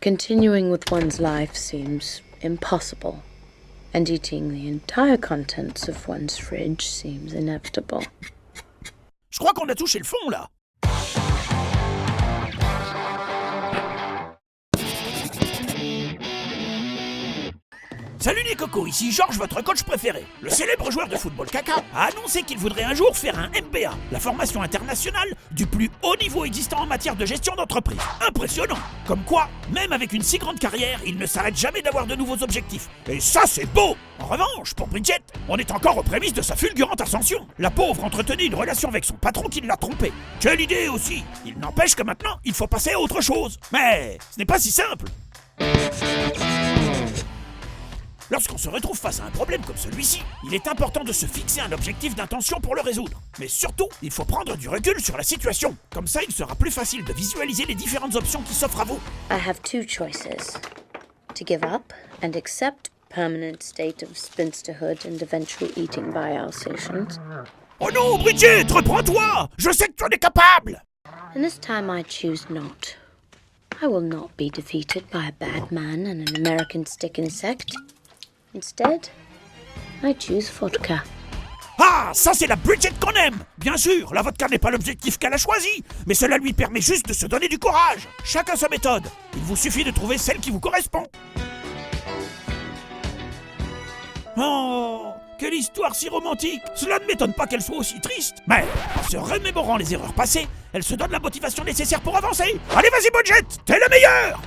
Continuing with one's life seems impossible, and eating the entire contents of one's fridge seems inevitable. Je crois qu'on a touché le fond, là. Salut les cocos, ici Georges, votre coach préféré. Le célèbre joueur de football Kaka a annoncé qu'il voudrait un jour faire un MBA, la formation internationale du plus haut niveau existant en matière de gestion d'entreprise. Impressionnant. Comme quoi, même avec une si grande carrière, il ne s'arrête jamais d'avoir de nouveaux objectifs. Et ça, c'est beau. En revanche, pour Bridget, on est encore aux prémices de sa fulgurante ascension. La pauvre entretenait une relation avec son patron qui l'a trompée. Quelle idée aussi. Il n'empêche que maintenant, il faut passer à autre chose. Mais ce n'est pas si simple. Lorsqu'on se retrouve face à un problème comme celui-ci, il est important de se fixer un objectif d'intention pour le résoudre. Mais surtout, il faut prendre du recul sur la situation. Comme ça, il sera plus facile de visualiser les différentes options qui s'offrent à vous. I have two choices. To give up and accept permanent state of spinsterhood and eventual eating by Alsatians. Oh non, Bridget, reprends-toi! Je sais que tu en es capable! And this time I choose not. I will not be defeated by a bad man and an American stick insect. Instead, I choose vodka. Ah, ça c'est la Bridget qu'on aime! Bien sûr, la vodka n'est pas l'objectif qu'elle a choisi, mais cela lui permet juste de se donner du courage. Chacun sa méthode. Il vous suffit de trouver celle qui vous correspond. Oh, quelle histoire si romantique! Cela ne m'étonne pas qu'elle soit aussi triste. Mais, en se remémorant les erreurs passées, elle se donne la motivation nécessaire pour avancer. Allez, vas-y, Bridget, t'es la meilleure!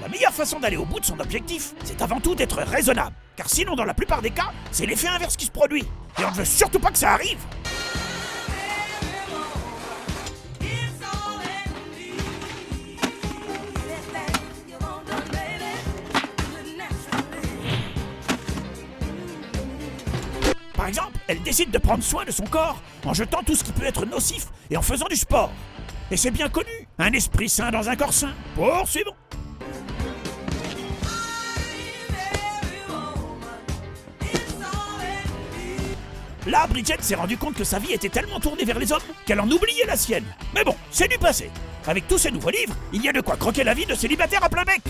La meilleure façon d'aller au bout de son objectif, c'est avant tout d'être raisonnable. Car sinon, dans la plupart des cas, c'est l'effet inverse qui se produit. Et on ne veut surtout pas que ça arrive. Par exemple, elle décide de prendre soin de son corps en jetant tout ce qui peut être nocif et en faisant du sport. Et c'est bien connu, un esprit sain dans un corps sain. Poursuivons. Là, Bridget s'est rendu compte que sa vie était tellement tournée vers les hommes qu'elle en oubliait la sienne. Mais bon, c'est du passé. Avec tous ces nouveaux livres, il y a de quoi croquer la vie de célibataire à plein bec.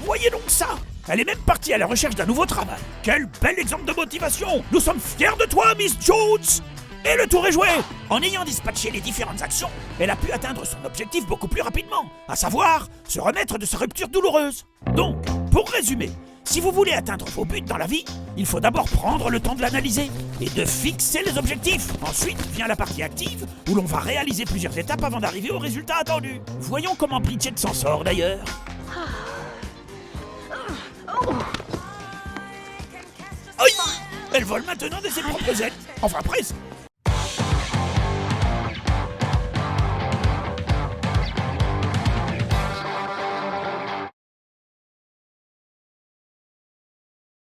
Voyez donc ça! Elle est même partie à la recherche d'un nouveau travail. Quel bel exemple de motivation! Nous sommes fiers de toi, Miss Jones! Et le tour est joué! En ayant dispatché les différentes actions, elle a pu atteindre son objectif beaucoup plus rapidement, à savoir se remettre de sa rupture douloureuse. Donc, pour résumer, si vous voulez atteindre vos buts dans la vie, il faut d'abord prendre le temps de l'analyser et de fixer les objectifs. Ensuite vient la partie active, où l'on va réaliser plusieurs étapes avant d'arriver au résultat attendu. Voyons comment Bridget s'en sort d'ailleurs. Aïe! Elle vole maintenant de ses propres ailes. Enfin presque.